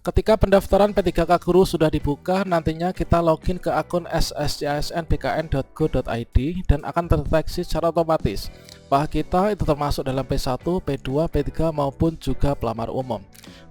Ketika pendaftaran P3K Guru sudah dibuka, nantinya kita login ke akun sscisnbkn.go.id dan akan terdeteksi secara otomatis bahwa kita itu termasuk dalam P1, P2, P3 maupun juga pelamar umum.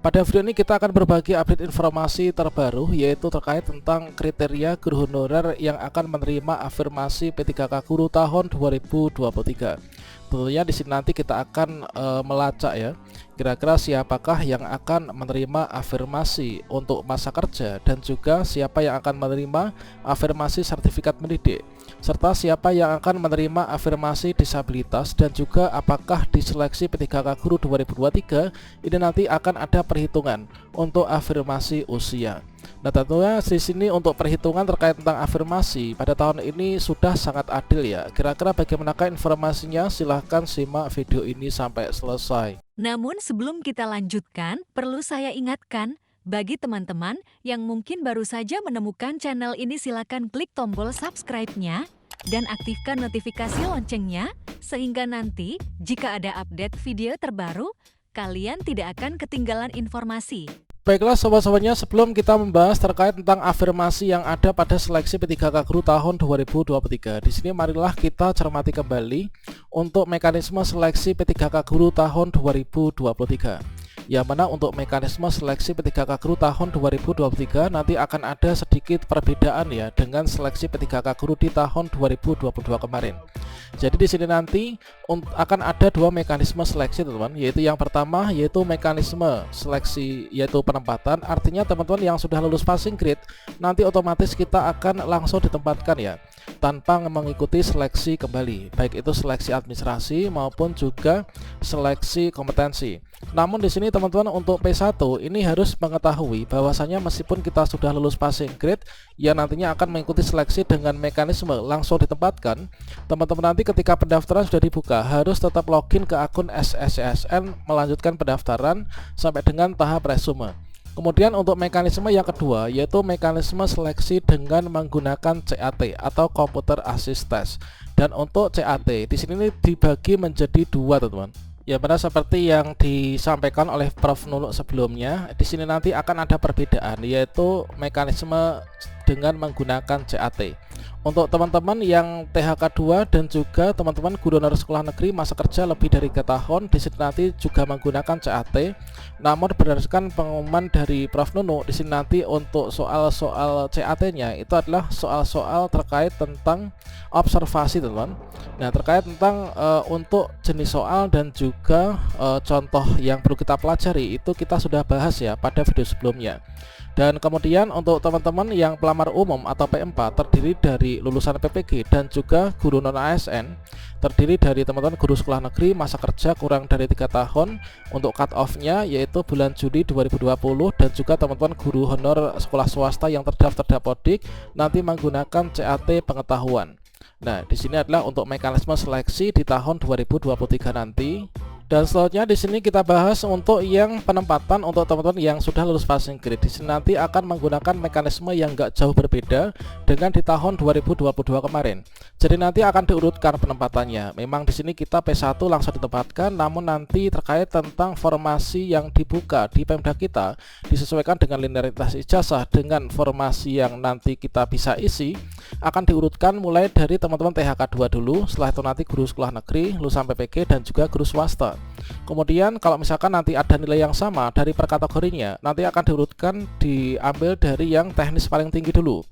Pada video ini kita akan berbagi update informasi terbaru, yaitu terkait tentang kriteria guru honorer yang akan menerima afirmasi P3K Guru tahun 2023. Tentunya di sini nanti kita akan melacak ya, kira-kira siapakah yang akan menerima afirmasi untuk masa kerja, dan juga siapa yang akan menerima afirmasi sertifikat mendidik, serta siapa yang akan menerima afirmasi disabilitas, dan juga apakah di seleksi P3K Guru 2023 ini nanti akan ada perhitungan untuk afirmasi usia. Nah, tentunya di sini untuk perhitungan terkait tentang afirmasi pada tahun ini sudah sangat adil ya. Kira-kira bagaimanakah informasinya? Silahkan simak video ini sampai selesai. Namun sebelum kita lanjutkan, perlu saya ingatkan, bagi teman-teman yang mungkin baru saja menemukan channel ini, silakan klik tombol subscribe-nya dan aktifkan notifikasi loncengnya, sehingga nanti jika ada update video terbaru, kalian tidak akan ketinggalan informasi. Baiklah sobat-sobatnya, sebelum kita membahas terkait tentang afirmasi yang ada pada seleksi P3K Guru tahun 2023, di sini marilah kita cermati kembali untuk mekanisme seleksi P3K Guru tahun 2023. Yang mana untuk mekanisme seleksi P3K Guru tahun 2023 nanti akan ada sedikit perbedaan ya dengan seleksi P3K Guru di tahun 2022 kemarin. Jadi di sini nanti akan ada dua mekanisme seleksi teman-teman, yaitu yang pertama yaitu mekanisme seleksi yaitu penempatan. Artinya teman-teman yang sudah lulus passing grade nanti otomatis kita akan langsung ditempatkan ya, tanpa mengikuti seleksi kembali, baik itu seleksi administrasi maupun juga seleksi kompetensi. Namun di sini teman-teman untuk P1 ini harus mengetahui bahwasanya meskipun kita sudah lulus passing grade yang nantinya akan mengikuti seleksi dengan mekanisme langsung ditempatkan, teman-teman nanti ketika pendaftaran sudah dibuka harus tetap login ke akun SSCSN melanjutkan pendaftaran sampai dengan tahap resume. Kemudian untuk mekanisme yang kedua yaitu mekanisme seleksi dengan menggunakan CAT atau Computer Assist Test. Dan untuk CAT di sini dibagi menjadi dua teman-teman. Ya benar seperti yang disampaikan oleh Prof Nunuk sebelumnya, di sini nanti akan ada perbedaan yaitu mekanisme dengan menggunakan CAT. Untuk teman-teman yang THK 2 dan juga teman-teman guru honorer sekolah negeri masa kerja lebih dari 3 tahun, di sini nanti juga menggunakan CAT. Namun berdasarkan pengumuman dari Prof Nunuk, di sini nanti untuk soal-soal CAT-nya itu adalah soal-soal terkait tentang observasi teman-teman. Nah, terkait tentang untuk jenis soal dan juga contoh yang perlu kita pelajari itu kita sudah bahas ya pada video sebelumnya. Dan kemudian untuk teman-teman yang pelamar umum atau P4 terdiri dari lulusan PPG dan juga guru non ASN, terdiri dari teman-teman guru sekolah negeri masa kerja kurang dari 3 tahun. Untuk cut off-nya yaitu bulan Juli 2020, dan juga teman-teman guru honor sekolah swasta yang terdaftar Dapodik nanti menggunakan CAT pengetahuan. Nah, di sini adalah untuk mekanisme seleksi di tahun 2023 nanti. Dan selanjutnya di sini kita bahas untuk yang penempatan untuk teman-teman yang sudah lulus passing grade. Di sini nanti akan menggunakan mekanisme yang enggak jauh berbeda dengan di tahun 2022 kemarin. Jadi nanti akan diurutkan penempatannya. Memang di sini kita P1 langsung ditempatkan, namun nanti terkait tentang formasi yang dibuka di Pemda kita disesuaikan dengan linearitas ijazah dengan formasi yang nanti kita bisa isi, akan diurutkan mulai dari teman-teman THK 2 dulu, setelah itu nanti guru sekolah negeri, lulusan PPG dan juga guru swasta. Kemudian kalau misalkan nanti ada nilai yang sama dari per kategorinya, nanti akan diurutkan diambil dari yang teknis paling tinggi dulu.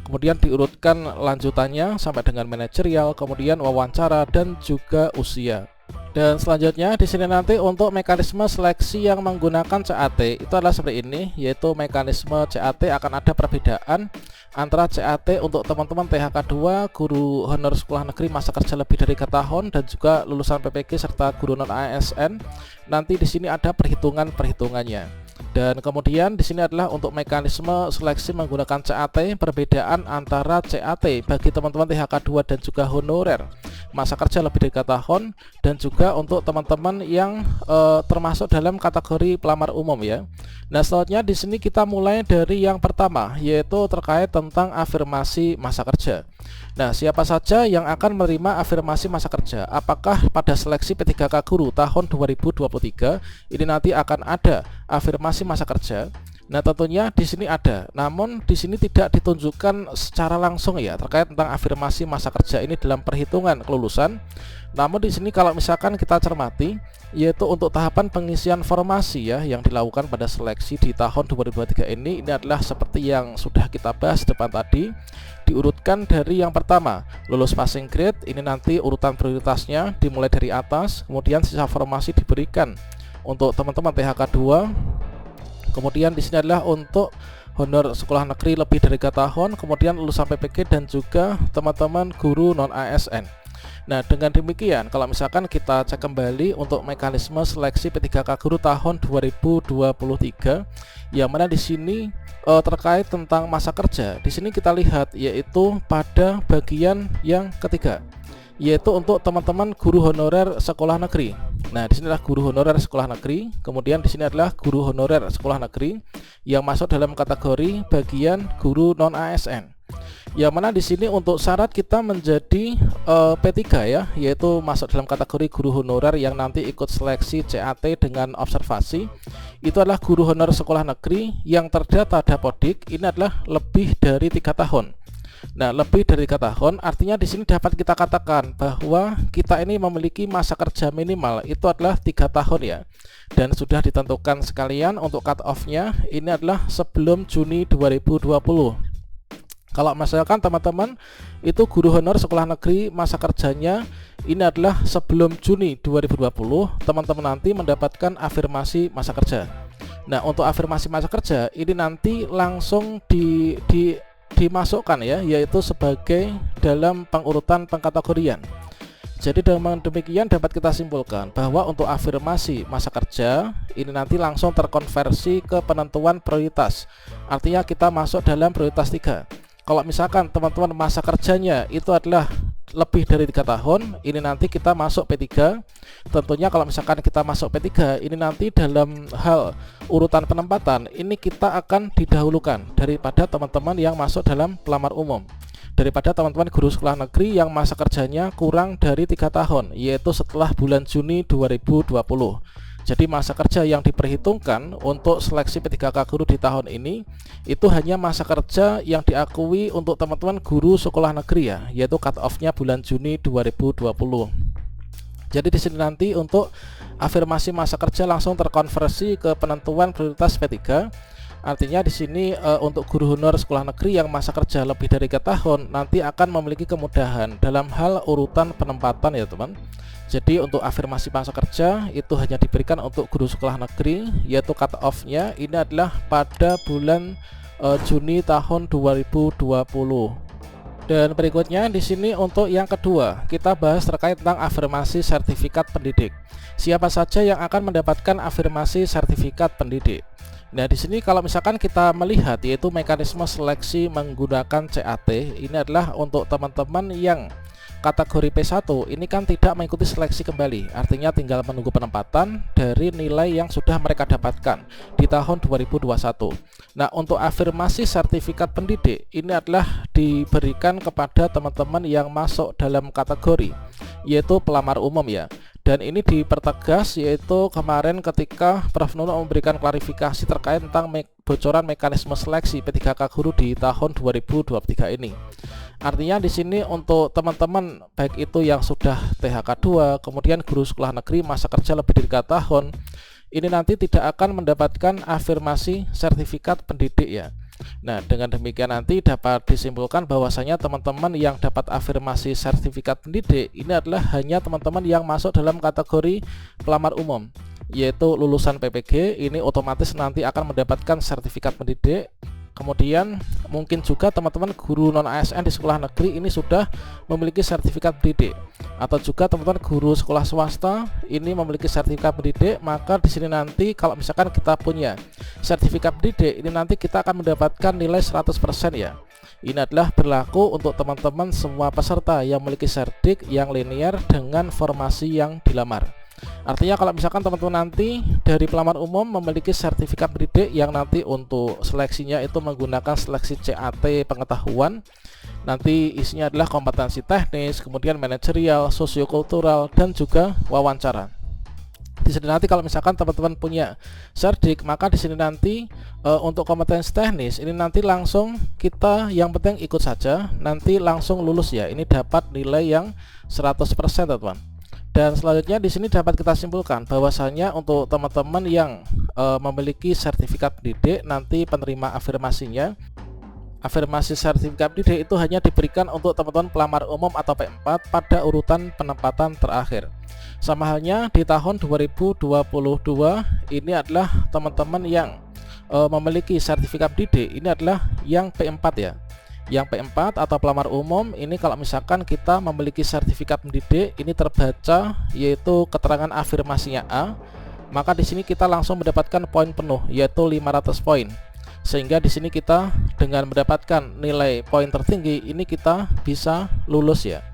Kemudian diurutkan lanjutannya sampai dengan manajerial, kemudian wawancara dan juga usia. Dan selanjutnya di sini nanti untuk mekanisme seleksi yang menggunakan CAT itu adalah seperti ini, yaitu mekanisme CAT akan ada perbedaan antara CAT untuk teman-teman THK 2, guru honor sekolah negeri masa kerja lebih dari 3 tahun dan juga lulusan PPG serta guru non ASN. Nanti di sini ada perhitungannya. Dan kemudian di sini adalah untuk mekanisme seleksi menggunakan CAT, perbedaan antara CAT bagi teman-teman THK 2 dan juga honorer masa kerja lebih dari 3 tahun, dan juga untuk teman-teman yang termasuk dalam kategori pelamar umum ya. Nah, selanjutnya di sini kita mulai dari yang pertama, yaitu terkait tentang afirmasi masa kerja. Nah, siapa saja yang akan menerima afirmasi masa kerja? Apakah pada seleksi P3K Guru tahun 2023 ini nanti akan ada afirmasi masa kerja? Nah, tentunya di sini ada, namun di sini tidak ditunjukkan secara langsung ya terkait tentang afirmasi masa kerja ini dalam perhitungan kelulusan. Namun di sini kalau misalkan kita cermati, yaitu untuk tahapan pengisian formasi ya yang dilakukan pada seleksi di tahun 2023 ini adalah seperti yang sudah kita bahas depan tadi, diurutkan dari yang pertama lulus passing grade. Ini nanti urutan prioritasnya dimulai dari atas, kemudian sisa formasi diberikan untuk teman-teman THK 2. Kemudian di sini adalah untuk honor sekolah negeri lebih dari 3 tahun, kemudian lulusan PPG dan juga teman-teman guru non ASN. Nah, dengan demikian kalau misalkan kita cek kembali untuk mekanisme seleksi P3K guru tahun 2023 yang mana di sini terkait tentang masa kerja. Di sini kita lihat yaitu pada bagian yang ketiga, yaitu untuk teman-teman guru honorer sekolah negeri. Nah, di sini adalah guru honorer sekolah negeri, kemudian di sini adalah guru honorer sekolah negeri yang masuk dalam kategori bagian guru non ASN. Yang mana di sini untuk syarat kita menjadi P3 ya, yaitu masuk dalam kategori guru honorer yang nanti ikut seleksi CAT dengan observasi. Itu adalah guru honorer sekolah negeri yang terdata Dapodik, ini adalah lebih dari 3 tahun. Nah, lebih dari 3 tahun artinya di sini dapat kita katakan bahwa kita ini memiliki masa kerja minimal itu adalah 3 tahun ya. Dan sudah ditentukan sekalian untuk cut off-nya ini adalah sebelum Juni 2020. Kalau misalkan teman-teman itu guru honor sekolah negeri masa kerjanya ini adalah sebelum Juni 2020, teman-teman nanti mendapatkan afirmasi masa kerja. Nah, untuk afirmasi masa kerja ini nanti langsung dimasukkan ya, yaitu sebagai dalam pengurutan pengkategorian. Jadi dengan demikian dapat kita simpulkan bahwa untuk afirmasi masa kerja ini nanti langsung terkonversi ke penentuan prioritas. Artinya kita masuk dalam prioritas 3. Kalau misalkan teman-teman masa kerjanya itu adalah lebih dari 3 tahun, ini nanti kita masuk P3. Tentunya kalau misalkan kita masuk P3, ini nanti dalam hal urutan penempatan ini kita akan didahulukan daripada teman-teman yang masuk dalam pelamar umum, daripada teman-teman guru sekolah negeri yang masa kerjanya kurang dari 3 tahun, yaitu setelah bulan Juni 2020. Jadi masa kerja yang diperhitungkan untuk seleksi P3K guru di tahun ini itu hanya masa kerja yang diakui untuk teman-teman guru sekolah negeri ya, yaitu cut off-nya bulan Juni 2020. Jadi di sini nanti untuk afirmasi masa kerja langsung terkonversi ke penentuan prioritas P3. Artinya di sini untuk guru honor sekolah negeri yang masa kerja lebih dari 3 tahun nanti akan memiliki kemudahan dalam hal urutan penempatan ya teman. Jadi untuk afirmasi masa kerja itu hanya diberikan untuk guru sekolah negeri, yaitu cut off-nya ini adalah pada bulan Juni tahun 2020. Dan berikutnya di sini untuk yang kedua kita bahas terkait tentang afirmasi sertifikat pendidik. Siapa saja yang akan mendapatkan afirmasi sertifikat pendidik? Nah, di sini kalau misalkan kita melihat yaitu mekanisme seleksi menggunakan CAT ini adalah untuk teman-teman yang kategori P1 ini kan tidak mengikuti seleksi kembali, artinya tinggal menunggu penempatan dari nilai yang sudah mereka dapatkan di tahun 2021. Nah, untuk afirmasi sertifikat pendidik ini adalah diberikan kepada teman-teman yang masuk dalam kategori yaitu pelamar umum ya. Dan ini dipertegas yaitu kemarin ketika Prof. Nuno memberikan klarifikasi terkait tentang bocoran mekanisme seleksi P3K guru di tahun 2023 ini. Artinya di sini untuk teman-teman baik itu yang sudah THK 2, kemudian guru sekolah negeri masa kerja lebih dari 3 tahun, ini nanti tidak akan mendapatkan afirmasi sertifikat pendidik ya. Nah, dengan demikian nanti dapat disimpulkan bahwasanya teman-teman yang dapat afirmasi sertifikat pendidik ini adalah hanya teman-teman yang masuk dalam kategori pelamar umum, yaitu lulusan PPG ini otomatis nanti akan mendapatkan sertifikat pendidik. Kemudian mungkin juga teman-teman guru non ASN di sekolah negeri ini sudah memiliki sertifikat pendidik, atau juga teman-teman guru sekolah swasta ini memiliki sertifikat pendidik. Maka di sini nanti kalau misalkan kita punya sertifikat pendidik ini nanti kita akan mendapatkan nilai 100% ya. Ini adalah berlaku untuk teman-teman semua peserta yang memiliki serdik yang linear dengan formasi yang dilamar. Artinya kalau misalkan teman-teman nanti dari pelamar umum memiliki sertifikat pendidik yang nanti untuk seleksinya itu menggunakan seleksi CAT pengetahuan, nanti isinya adalah kompetensi teknis, kemudian manajerial, sosiokultural, dan juga wawancara. Di sini nanti kalau misalkan teman-teman punya cerdik, maka di sini nanti untuk kompetensi teknis ini nanti langsung kita yang penting ikut saja, nanti langsung lulus ya. Ini dapat nilai yang 100% teman-teman. Dan selanjutnya di sini dapat kita simpulkan bahwasanya untuk teman-teman yang memiliki sertifikat pendidik, nanti penerima afirmasinya, afirmasi sertifikat pendidik itu hanya diberikan untuk teman-teman pelamar umum atau P4 pada urutan penempatan terakhir. Sama halnya di tahun 2022 ini adalah teman-teman yang memiliki sertifikat pendidik, ini adalah yang P4 ya. Yang P4 atau pelamar umum ini kalau misalkan kita memiliki sertifikat pendidik, ini terbaca yaitu keterangan afirmasinya A, maka di sini kita langsung mendapatkan poin penuh yaitu 500 poin. Sehingga di sini kita dengan mendapatkan nilai poin tertinggi ini kita bisa lulus ya.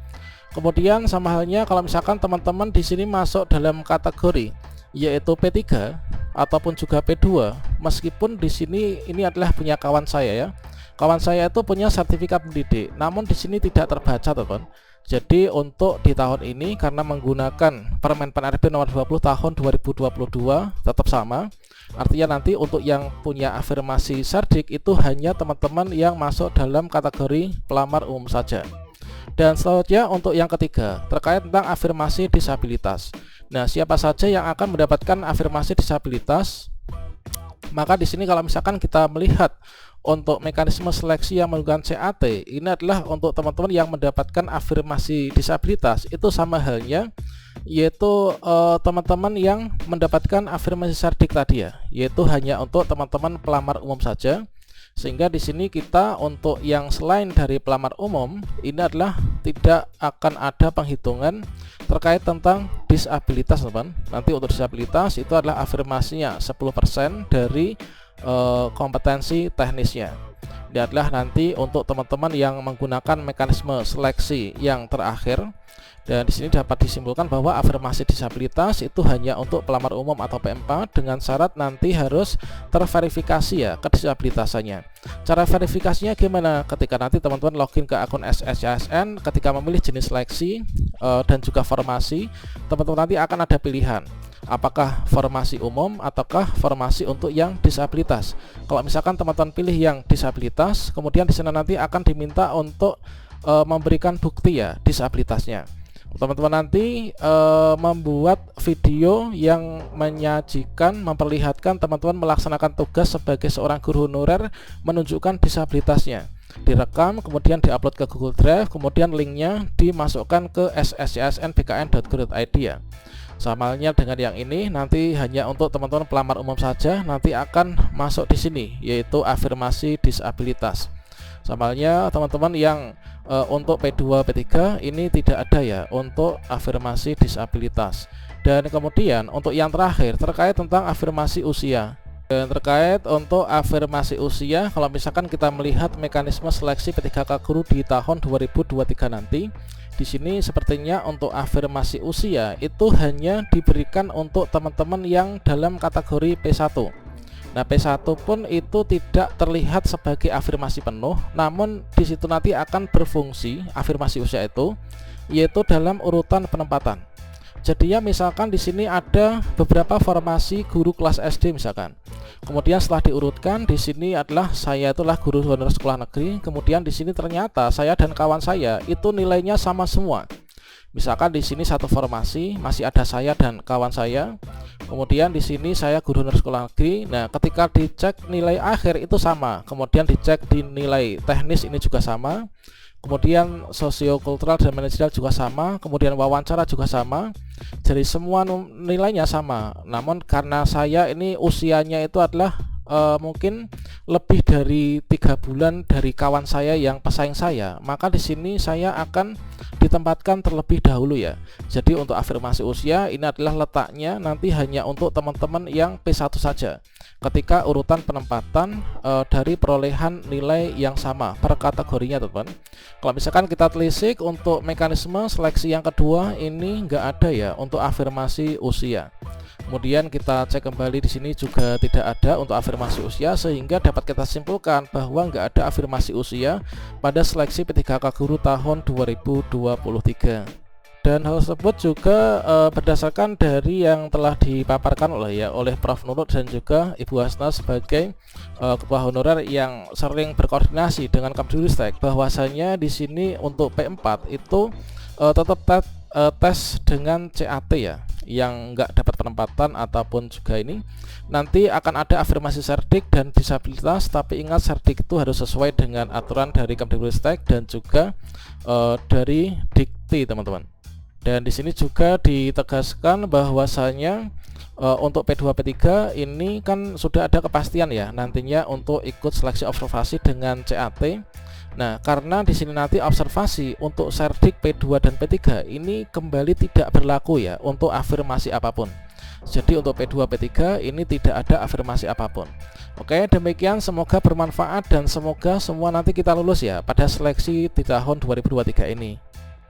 Kemudian sama halnya kalau misalkan teman-teman di sini masuk dalam kategori yaitu P3 ataupun juga P2, meskipun di sini ini adalah punya kawan saya ya. Kawan saya itu punya sertifikat pendidik, namun di sini tidak terbaca teman. Jadi untuk di tahun ini karena menggunakan Permen RB nomor 20 tahun 2022 tetap sama. Artinya nanti untuk yang punya afirmasi cerdik itu hanya teman-teman yang masuk dalam kategori pelamar umum saja. Dan selanjutnya untuk yang ketiga terkait tentang afirmasi disabilitas. Nah, siapa saja yang akan mendapatkan afirmasi disabilitas? Maka di sini kalau misalkan kita melihat untuk mekanisme seleksi yang menggunakan CAT, ini adalah untuk teman-teman yang mendapatkan afirmasi disabilitas itu sama halnya yaitu teman-teman yang mendapatkan afirmasi cerdik tadi ya, yaitu hanya untuk teman-teman pelamar umum saja. Sehingga di sini kita untuk yang selain dari pelamar umum ini adalah tidak akan ada penghitungan terkait tentang disabilitas teman. Nanti untuk disabilitas itu adalah afirmasinya 10% dari kompetensi teknisnya. Ini adalah nanti untuk teman-teman yang menggunakan mekanisme seleksi yang terakhir. Dan di sini dapat disimpulkan bahwa afirmasi disabilitas itu hanya untuk pelamar umum atau P4 dengan syarat nanti harus terverifikasi ya kedisabilitasannya. Cara verifikasinya gimana? Ketika nanti teman-teman login ke akun SSCSN, ketika memilih jenis seleksi dan juga formasi, teman-teman nanti akan ada pilihan apakah formasi umum ataukah formasi untuk yang disabilitas. Kalau misalkan teman-teman pilih yang disabilitas, kemudian di sana nanti akan diminta untuk memberikan bukti ya disabilitasnya. Teman-teman nanti membuat video yang menyajikan, memperlihatkan teman-teman melaksanakan tugas sebagai seorang guru honorer menunjukkan disabilitasnya. Direkam, kemudian diupload ke Google Drive, kemudian linknya dimasukkan ke sscsnbkn.go.id ya. Sama halnya dengan yang ini, nanti hanya untuk teman-teman pelamar umum saja nanti akan masuk di sini, yaitu afirmasi disabilitas. Sama halnya teman-teman yang untuk P2, P3 ini tidak ada ya untuk afirmasi disabilitas. Dan kemudian untuk yang terakhir terkait tentang afirmasi usia. Dan terkait untuk afirmasi usia, kalau misalkan kita melihat mekanisme seleksi P3K guru di tahun 2023 nanti, di sini sepertinya untuk afirmasi usia itu hanya diberikan untuk teman-teman yang dalam kategori P1. Nah, P1 pun itu tidak terlihat sebagai afirmasi penuh, namun di situ nanti akan berfungsi afirmasi usia itu yaitu dalam urutan penempatan. Jadi ya misalkan di sini ada beberapa formasi guru kelas SD misalkan. Kemudian setelah diurutkan di sini adalah saya itulah guru honorer sekolah negeri, kemudian di sini ternyata saya dan kawan saya itu nilainya sama semua. Misalkan di sini satu formasi masih ada saya dan kawan saya. Kemudian di sini saya guru honorer sekolah negeri. Nah, ketika dicek nilai akhir itu sama. Kemudian dicek di nilai teknis ini juga sama. Kemudian sosiokultural dan manajerial juga sama. Kemudian wawancara juga sama. Jadi semua nilainya sama. Namun karena saya ini usianya itu adalah mungkin lebih dari 3 bulan dari kawan saya yang pesaing saya, maka di sini saya akan ditempatkan terlebih dahulu ya. Jadi untuk afirmasi usia ini adalah letaknya nanti hanya untuk teman-teman yang P1 saja ketika urutan penempatan dari perolehan nilai yang sama per kategorinya teman. Kalau misalkan kita telisik untuk mekanisme seleksi yang kedua ini enggak ada ya untuk afirmasi usia. Kemudian kita cek kembali di sini juga tidak ada untuk afirmasi usia, sehingga dapat kita simpulkan bahwa nggak ada afirmasi usia pada seleksi P3K guru tahun 2023. Dan hal tersebut juga berdasarkan dari yang telah dipaparkan oleh Prof. Nurul dan juga Ibu Hasna sebagai Ketua Honorer yang sering berkoordinasi dengan Kemdikbudristek, bahwasanya di sini untuk P4 itu tetap tes dengan CAT ya, yang nggak dapat penempatan ataupun juga ini nanti akan ada afirmasi cerdik dan disabilitas, tapi ingat cerdik itu harus sesuai dengan aturan dari Kemdikbudristek dan juga dari Dikti teman-teman. Dan di sini juga ditegaskan bahwasanya untuk P2 P3 ini kan sudah ada kepastian ya nantinya untuk ikut seleksi observasi dengan CAT. Nah, karena di sini nanti observasi untuk cerdik P2 dan P3 ini kembali tidak berlaku ya untuk afirmasi apapun. Jadi untuk P2 P3 ini tidak ada afirmasi apapun. Oke, demikian, semoga bermanfaat dan semoga semua nanti kita lulus ya pada seleksi di tahun 2023 ini.